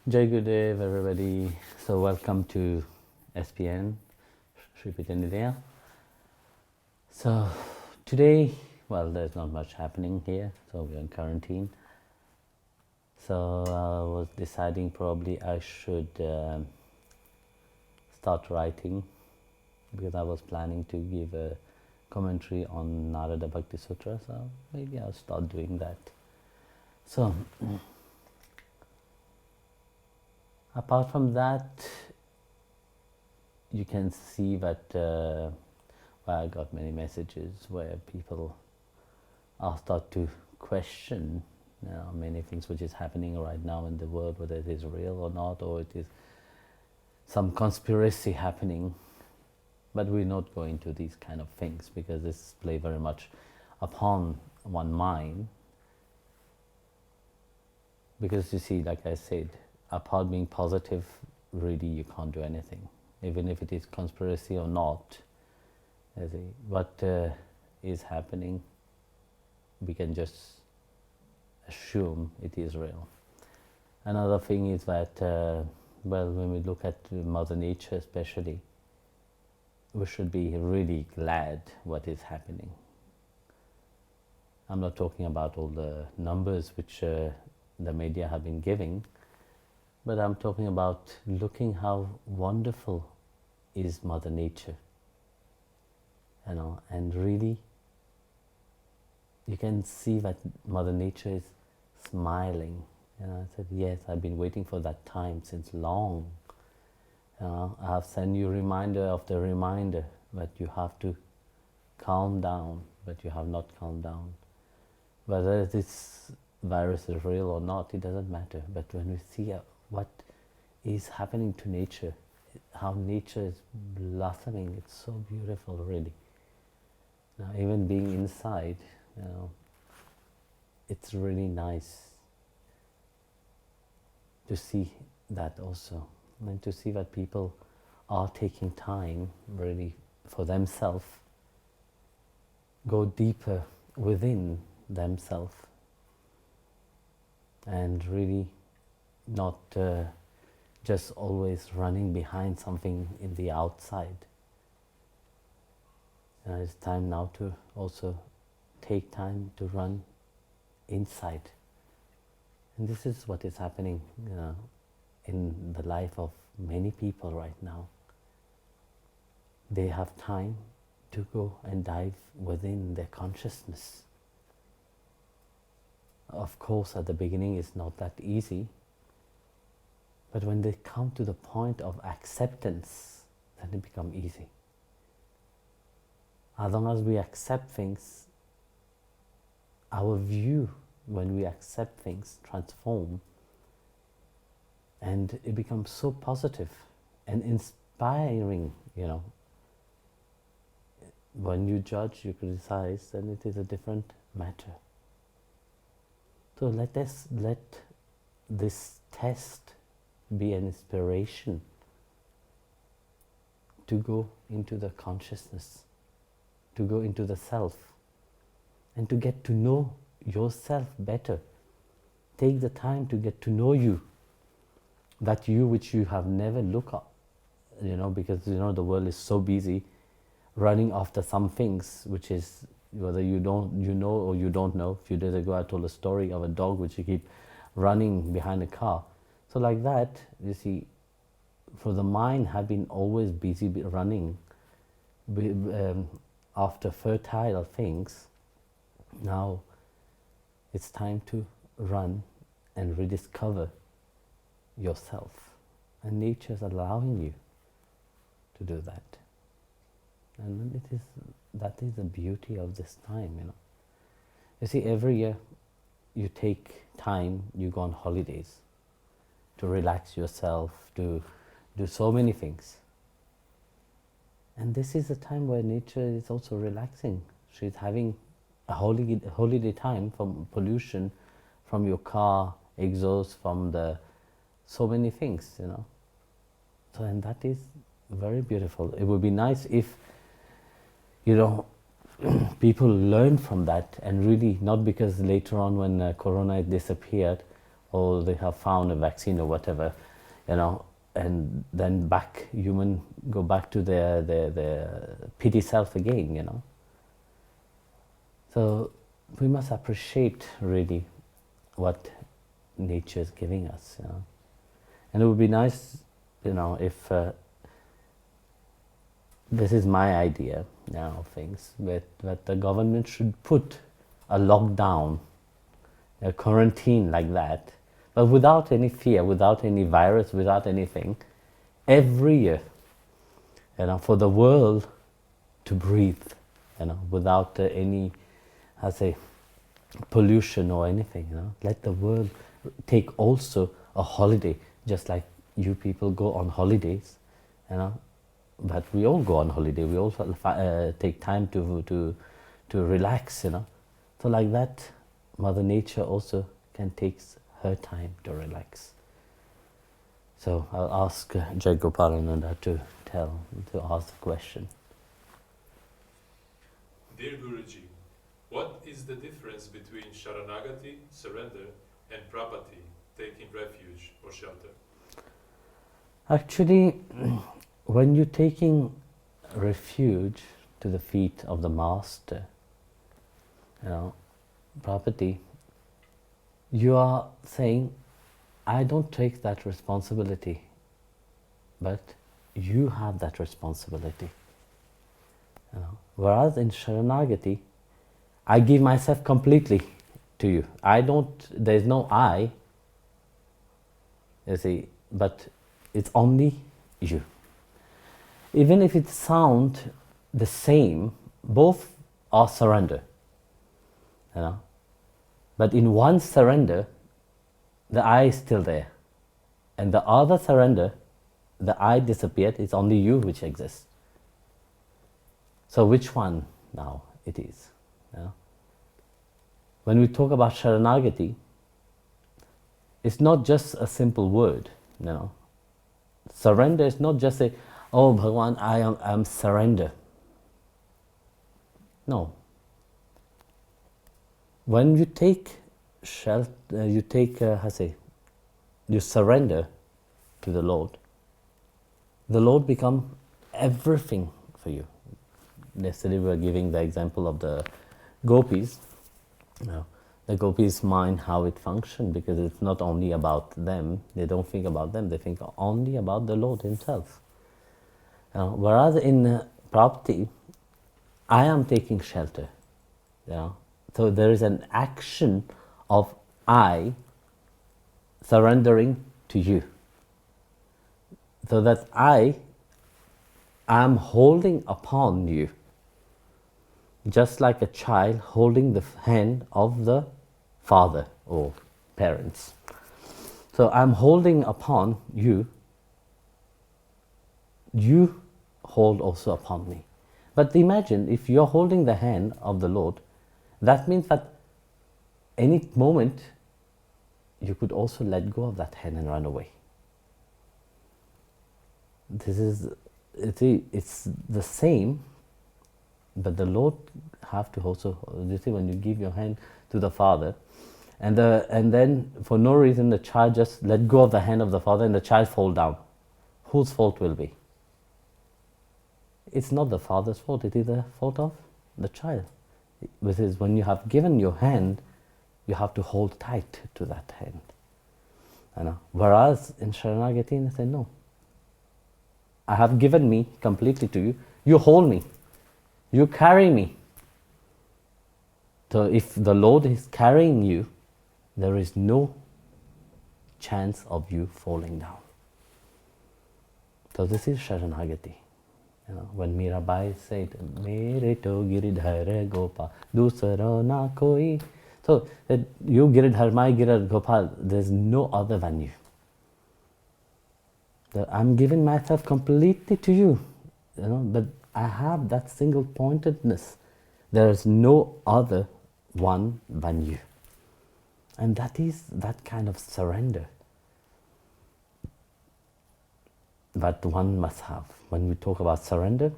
Jai Gurudev, everybody. So welcome to SPN, Sri Pityanidaya. So today, well, there's not much happening here, so we're in quarantine. So I was deciding probably I should start writing, because I was planning to give a commentary on Narada Bhakti Sutra, so maybe I'll start doing that. So apart from that, you can see that I got many messages where people are start to question many things which is happening right now in the world, whether it is real or not, or it is some conspiracy happening. But we're not going to these kind of things, because this play very much upon one mind. Because you see, like I said, apart being positive, really you can't do anything. Even if it is conspiracy or not, what is happening, we can just assume it is real. Another thing is that, well, when we look at Mother Nature especially, we should be really glad what is happening. I'm not talking about all the numbers which the media have been giving, but I'm talking about looking how wonderful is Mother Nature, and really you can see that Mother Nature is smiling. I said, yes, I've been waiting for that time since long. I have sent you a reminder of the reminder that you have to calm down, but you have not calmed down. Whether this virus is real or not, it doesn't matter. But when we see what is happening to nature, how nature is blossoming, it's so beautiful, really. Now, even being inside, it's really nice to see that also, and to see that people are taking time really for themselves, go deeper within themselves, and really not just always running behind something in the outside. It's time now to also take time to run inside. And this is what is happening in the life of many people right now. They have time to go and dive within their consciousness. Of course, at the beginning it's not that easy, but when they come to the point of acceptance, then it becomes easy. As long as we accept things, our view, when we accept things, transform, and it becomes so positive and inspiring. When you judge, you criticize, then it is a different matter. So let this test be an inspiration to go into the consciousness, to go into the self, and to get to know yourself better. Take the time to get to know you, that you which you have never looked at, because the world is so busy running after some things which is, whether you know or you don't know. A few days ago I told a story of a dog which you keep running behind a car. So like that, you see, for the mind have been always busy running after fertile things. Now it's time to run and rediscover yourself, and nature is allowing you to do that. And that is the beauty of this time. You see, every year you take time, you go on holidays to relax yourself, to do so many things. And this is a time where nature is also relaxing. She's having a holiday time from pollution, from your car exhaust, from so many things, So, and that is very beautiful. It would be nice if, people learn from that, and really, not because later on when Corona disappeared, or they have found a vaccine or whatever, and then human go back to their pity self again. So we must appreciate really what nature is giving us, and it would be nice, if this is my idea now of things, that the government should put a lockdown, a quarantine like that, but without any fear, without any virus, without anything, every year, for the world to breathe, without any, pollution or anything. Let the world take also a holiday, just like you people go on holidays, but we all go on holiday. We all take time to relax, So like that, Mother Nature also can take her time to relax. So I'll ask Jai Gopalananda to ask the question. Dear Guruji, what is the difference between Sharanagati, surrender, and Prapati, taking refuge or shelter? Actually, when you're taking refuge to the feet of the Master, Prapati, you are saying, I don't take that responsibility, but you have that responsibility. Whereas in Sharanagati, I give myself completely to you. There's no I, you see, but it's only you. Even if it sounds the same, both are surrender. But in one surrender, the I is still there. And the other surrender, the I disappeared, it's only you which exists. So which one now it is? When we talk about Sharanagati, it's not just a simple word. Surrender is not just say, oh Bhagavan, I am surrender. No. When you take you surrender to the Lord becomes everything for you. Yesterday we were giving the example of the gopis. The gopis' mind, how it functions, because it's not only about them. They don't think about them. They think only about the Lord Himself. Whereas in Prapti, I am taking shelter. So there is an action of I surrendering to you. So that I am holding upon you, just like a child holding the hand of the father or parents. So I'm holding upon you, you hold also upon me. But imagine if you're holding the hand of the Lord, that means that any moment you could also let go of that hand and run away. It's the same, but the Lord have to also, you see, when you give your hand to the Father, and then for no reason the child just let go of the hand of the Father and the child fall down. Whose fault will be? It's not the Father's fault, it is the fault of the child. Because when you have given your hand, you have to hold tight to that hand. Whereas in Sharanagati, I say, no. I have given me completely to you. You hold me. You carry me. So if the Lord is carrying you, there is no chance of you falling down. So this is Sharanagati. When Mirabai said, "Mere to Giridhara Gopal, dusara na koi." So that you Giridhar, my Giridhar Gopal, there's no other than you. I'm giving myself completely to you, but I have that single pointedness. There is no other one than you. And that is that kind of surrender that one must have. When we talk about surrender,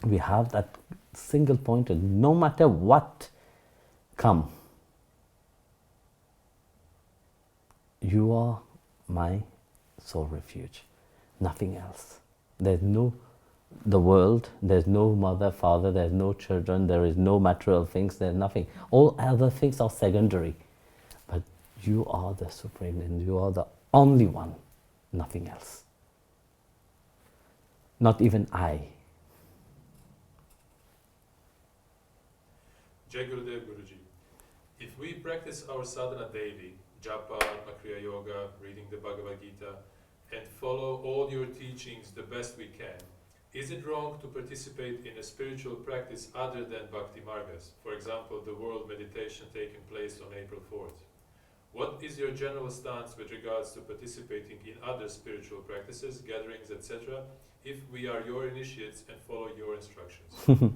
we have that single pointed, no matter what come, you are my sole refuge, nothing else. There's no the world, there's no mother, father, there's no children, there is no material things, there's nothing. All other things are secondary. But you are the supreme and you are the only one, nothing else. Not even I. Jai Gurudev Guruji. If we practice our sadhana daily, japa, kriya yoga, reading the Bhagavad Gita, and follow all your teachings the best we can, is it wrong to participate in a spiritual practice other than Bhakti Margas? For example, the world meditation taking place on April 4th. What is your general stance with regards to participating in other spiritual practices, gatherings, etc., if we are your initiates and follow your instructions?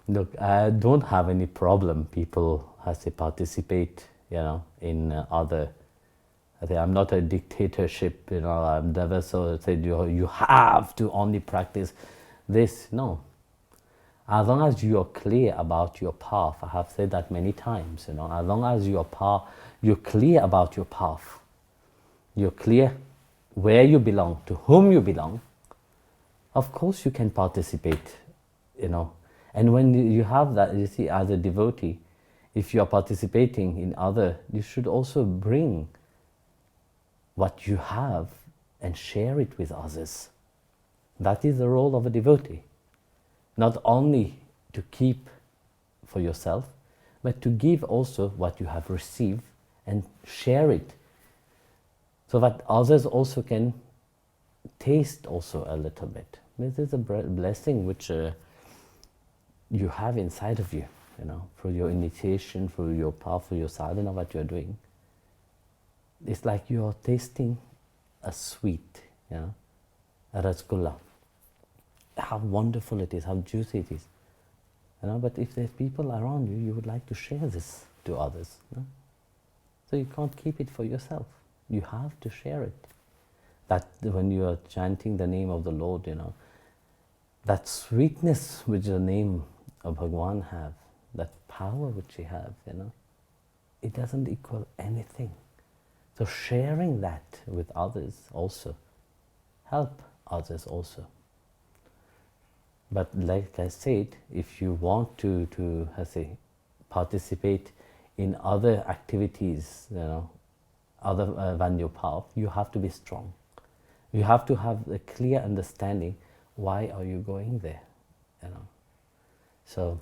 Look, I don't have any problem. People has to participate, in other. I'm not a dictatorship, I'm never so said you have to only practice this. No. As long as you are clear about your path, I have said that many times, as long as you're clear about your path, you're clear where you belong, to whom you belong, of course you can participate, And when you have that, you see, as a devotee, if you are participating in other, you should also bring what you have and share it with others. That is the role of a devotee. Not only to keep for yourself, but to give also what you have received and share it, so that others also can taste also a little bit. This is a blessing which you have inside of you, through your initiation, through your path, through your sadhana, what you are doing. It's like you are tasting a sweet, a rasgulla. How wonderful it is, how juicy it is. But if there's people around you, you would like to share this to others. So you can't keep it for yourself. You have to share it. That when you are chanting the name of the Lord, that sweetness which the name of Bhagwan have, that power which he have, it doesn't equal anything. So sharing that with others also, help others also. But like I said, if you want to participate in other activities, other than your path, you have to be strong. You have to have a clear understanding, why are you going there, So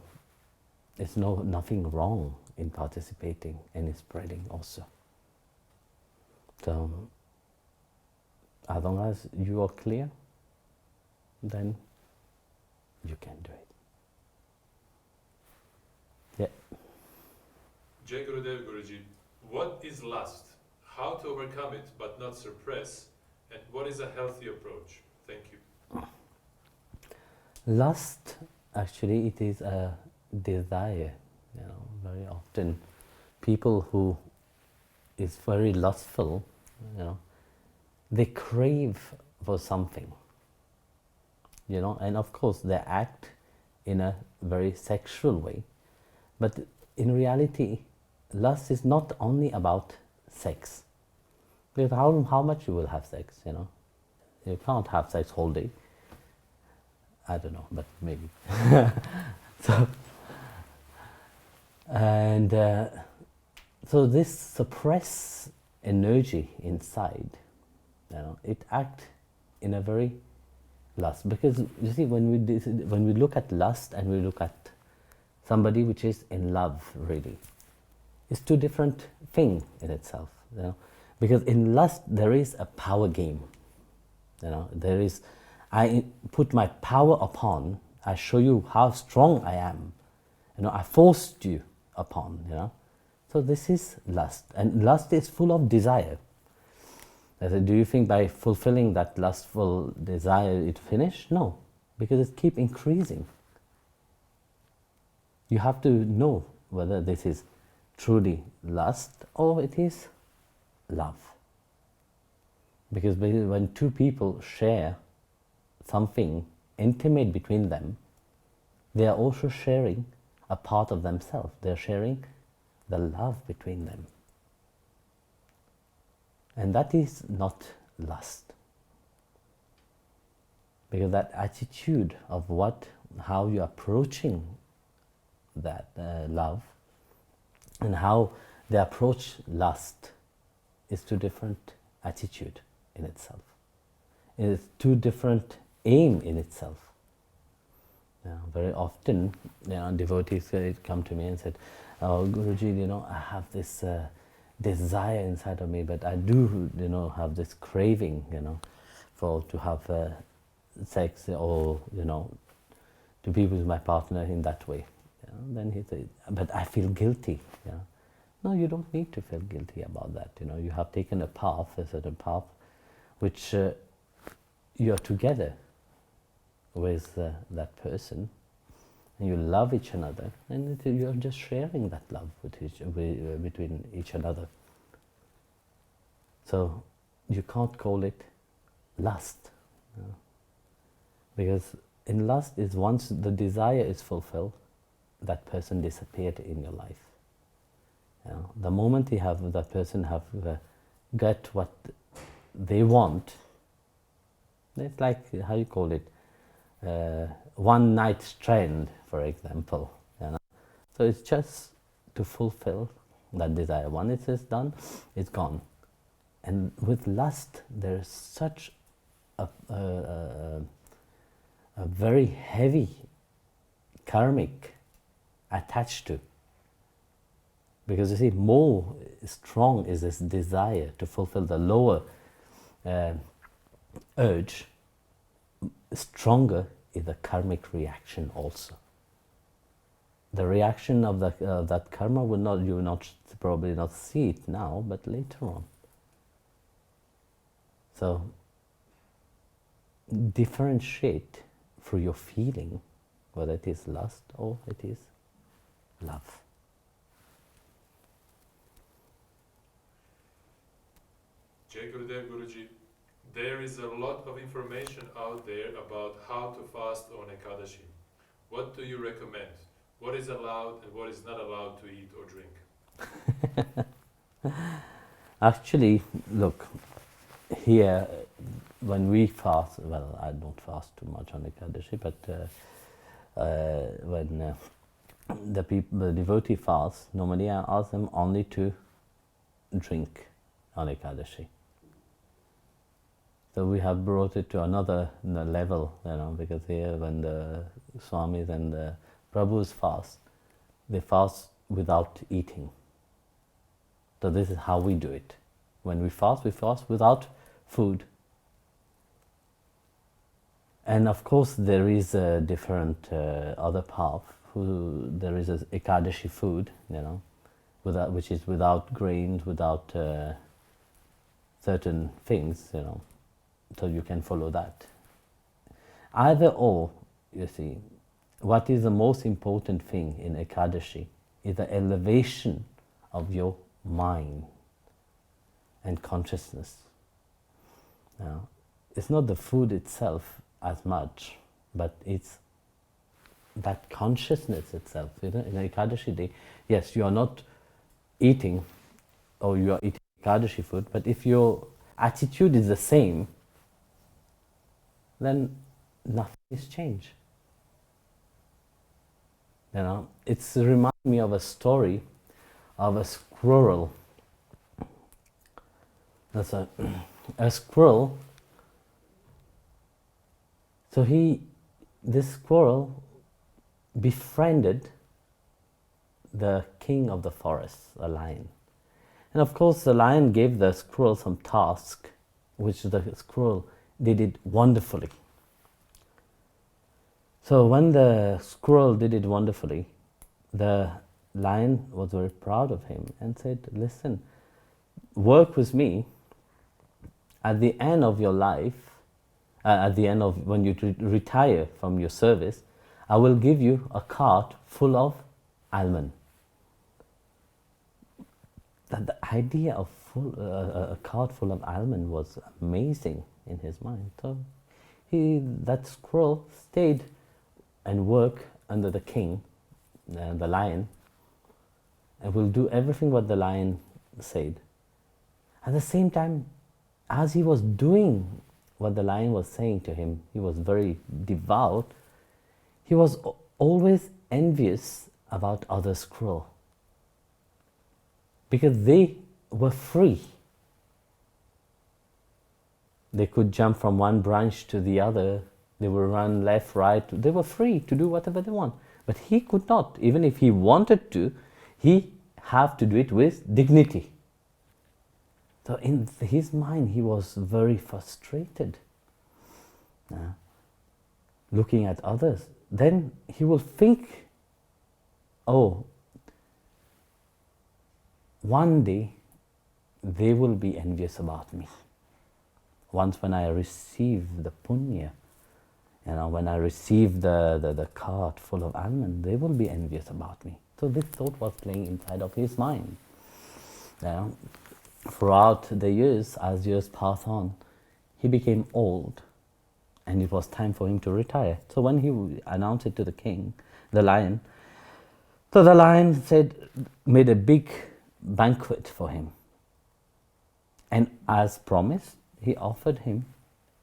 there's nothing wrong in participating and in spreading also. So as long as you are clear, then you can do it. Yeah. Jai Gurudev Guruji, what is lust? How to overcome it but not suppress? And what is a healthy approach? Thank you. Lust, actually, it is a desire. Very often people who is very lustful, they crave for something. And of course they act in a very sexual way. But in reality, lust is not only about sex. Because how much you will have sex, You can't have sex whole day. I don't know, but maybe. So this suppressed energy inside, it acts in a very lust. Because you see, when we look at lust and we look at somebody which is in love, really, it's two different things in itself. Because in lust there is a power game. There is, I put my power upon, I show you how strong I am. I forced you upon, So this is lust. And lust is full of desire. Do you think by fulfilling that lustful desire it finish? No, because it keeps increasing. You have to know whether this is truly lust or it is love. Because when two people share something intimate between them, they are also sharing a part of themselves. They are sharing the love between them. And that is not lust. Because that attitude of how you're approaching that love and how they approach lust is two different attitude in itself. It is two different aim in itself. Very often, devotees come to me and said, "Oh, Guruji, I have this desire inside of me, but I do, have this craving, to have sex or, to be with my partner in that way." Then he said, "But I feel guilty." No, you don't need to feel guilty about that. You have taken a certain path, which you are together with that person, and you love each other, and you are just sharing that love between each another. So you can't call it lust, because in lust is once the desire is fulfilled, that person disappeared in your life. The moment that person get what they want, it's like, how you call it, one night stand, for example. So it's just to fulfill that desire. Once it is done, it's gone. And with lust, there's such a very heavy karmic attached to. Because you see, more strong is this desire to fulfill the lower urge, stronger is the karmic reaction also. The reaction of that karma you will probably not see it now, but later on. So differentiate through your feeling whether it is lust or it is love. Jai Gurudev Guruji, there is a lot of information out there about how to fast on Ekadashi. What do you recommend? What is allowed and what is not allowed to eat or drink? Actually, look, here when we fast, well, I don't fast too much on Ekadashi, but when the devotee fasts, normally I ask them only to drink on Ekadashi. So we have brought it to another level, because here when the Swamis and the Prabhus fast, they fast without eating. So this is how we do it. When we fast without food. And of course there is a different other path. There is a Ekadashi food, which is without grains, without certain things, so you can follow that. Either or, you see, what is the most important thing in Ekadashi is the elevation of your mind and consciousness. It's not the food itself as much, but it's that consciousness itself. In Ekadashi day, yes, you are not eating, or you are eating Ekadashi food, but if your attitude is the same, then nothing is changed. It's reminding me of a story of a squirrel. That's a squirrel. So this squirrel befriended the king of the forest, a lion. And of course the lion gave the squirrel some task, which the squirrel did it wonderfully. So when the squirrel did it wonderfully, the lion was very proud of him and said, "Listen, work with me. At the end of your life, at the end of when you retire from your service, I will give you a cart full of almond." The idea of a cart full of almond was amazing in his mind. So that squirrel stayed and worked under the king, the lion, and will do everything what the lion said. At the same time, as he was doing what the lion was saying to him, he was very devout, he was always envious about other squirrels because they were free. They could jump from one branch to the other, they would run left, right, they were free to do whatever they want. But he could not. Even if he wanted to, he had to do it with dignity. So in his mind, he was very frustrated, looking at others. Then he will think, oh, one day they will be envious about me. Once when I receive the punya, when I receive the cart full of almond, they will be envious about me. So this thought was playing inside of his mind. Throughout the years, as years passed on, he became old and it was time for him to retire. So when he announced it to the king, the lion, so the lion made a big banquet for him. And as promised, he offered him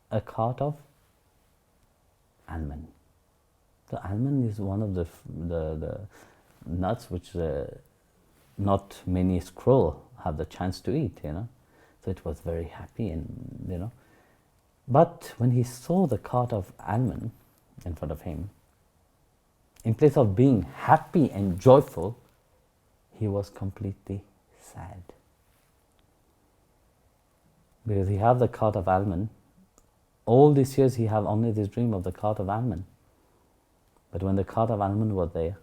a cart of almond. So almond is one of the nuts which not many squirrels have the chance to eat, So it was very happy and, But when he saw the cart of almond in front of him, in place of being happy and joyful, he was completely sad. Because he had the cart of almond. All these years he had only this dream of the cart of almond. But when the cart of almond was there,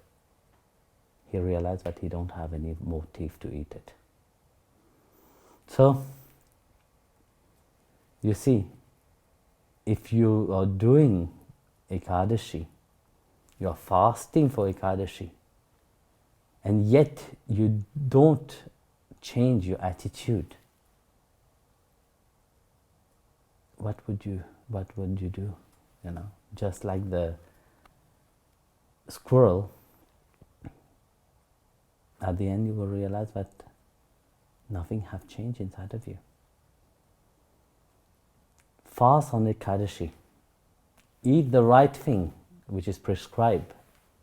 he realized that he don't have any motive to eat it. So, you see, if you are doing Ekadashi, you are fasting for Ekadashi, and yet you don't change your attitude, what would you do? Just like the squirrel, at the end you will realize that nothing have changed inside of you. Fast on Ekadashi. Eat the right thing which is prescribed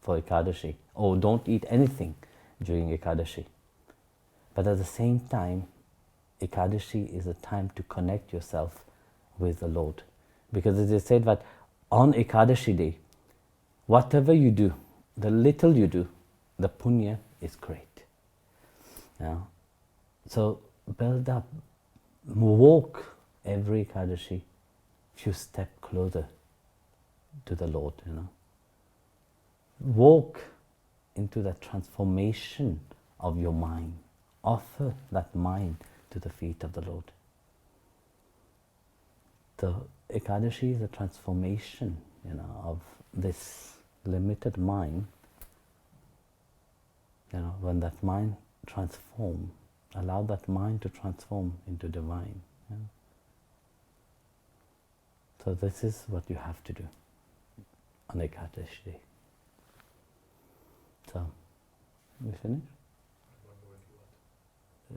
for Ekadashi. Or don't eat anything during Ekadashi. But at the same time, Ekadashi is a time to connect yourself with the Lord. Because it is said that on Ekadashi day, whatever you do, the little you do, the punya is great. So build up, walk every Ekadashi few steps closer to the Lord, Walk into that transformation of your mind. Offer that mind to the feet of the Lord. The Ekadashi is a transformation, of this limited mind. When that mind transforms, allow that mind to transform into divine. So this is what you have to do on Ekadashi day. So, we finish? One more if you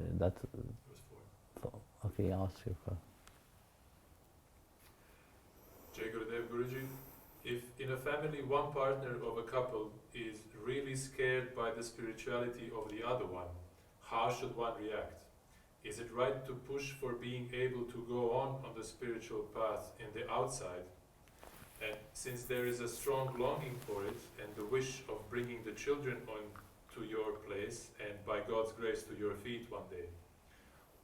want. That's Verse 4. okay. I'll ask you first. Jai Gurudev Guruji, if in a family one partner of a couple is really scared by the spirituality of the other one, how should one react? Is it right to push for being able to go on the spiritual path in the outside? And since there is a strong longing for it and the wish of bringing the children on to your place and by God's grace to your feet one day,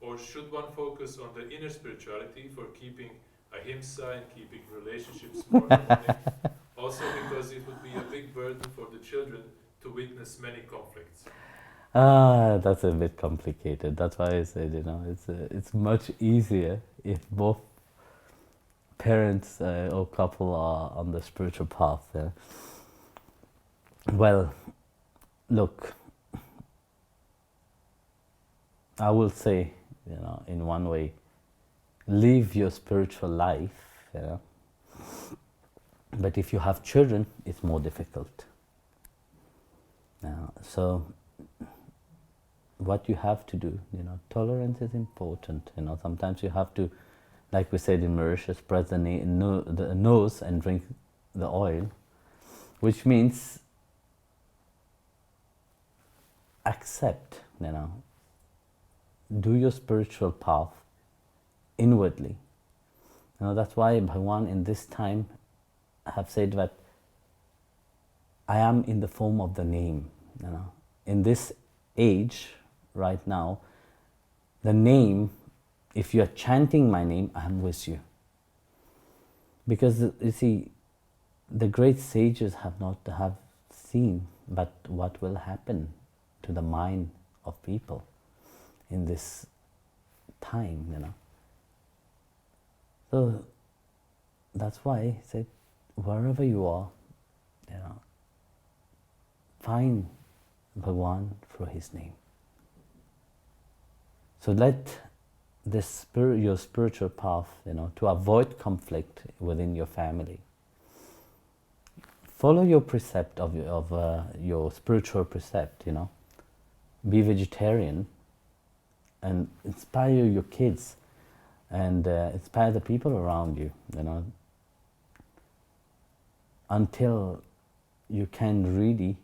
or should one focus on the inner spirituality for keeping ahimsa and keeping relationships more harmonic? Also because it would be a big burden for the children to witness many conflicts. That's a bit complicated. That's why I said, it's much easier if both parents or couple are on the spiritual path. Well, look, I will say, in one way, live your spiritual life. But if you have children, it's more difficult. So, what you have to do. Tolerance is important. Sometimes you have to, like we said in Mauritius, press the nose and drink the oil, which means accept, do your spiritual path inwardly. That's why Bhagavan in this time have said that I am in the form of the name. In this age, right now, the name, if you are chanting my name, I am with you. Because you see, the great sages have not seen but what will happen to the mind of people in this time, So that's why I said, wherever you are, find Bhagavan through his name. So let this your spiritual path, to avoid conflict within your family. Follow your precept of your spiritual precept, Be vegetarian and inspire your kids and inspire the people around you, until you can really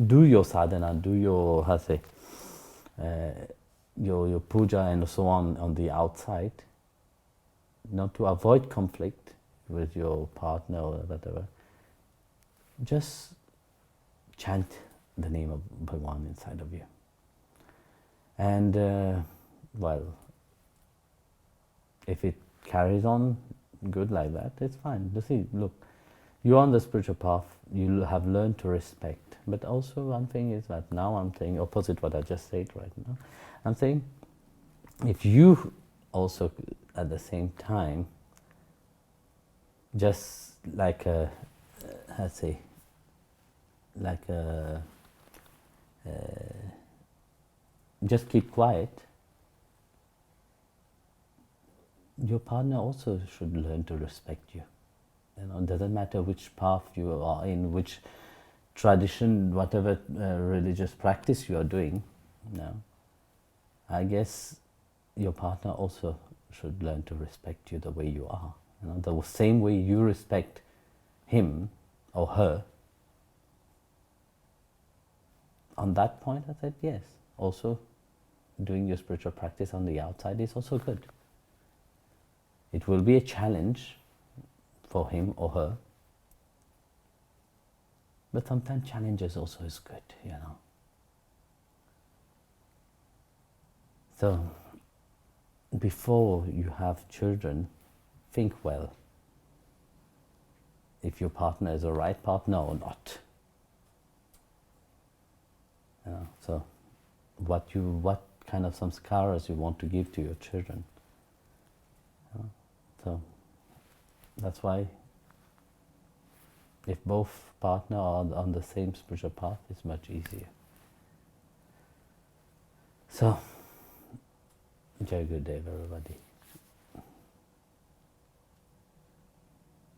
do your sadhana, do your, your puja and so on the outside, to avoid conflict with your partner or whatever. Just chant the name of Bhagavan inside of you. And, if it carries on good like that, it's fine. You see, look, you're on the spiritual path, you have learned to respect. But also one thing is that now I'm saying opposite what I just said right now. I'm saying if you also at the same time just like a, just keep quiet, your partner also should learn to respect you. It doesn't matter which path you are in, which tradition, whatever religious practice you are doing. I guess your partner also should learn to respect you the way you are. The same way you respect him or her. On that point, I said yes. Also, doing your spiritual practice on the outside is also good. It will be a challenge for him or her, but sometimes challenges also is good, So, before you have children, think well if your partner is a right partner or not. So, what kind of samskaras you want to give to your children. So, that's why if both partners are on the same spiritual path, it's much easier. So, Jai Gurudev, everybody.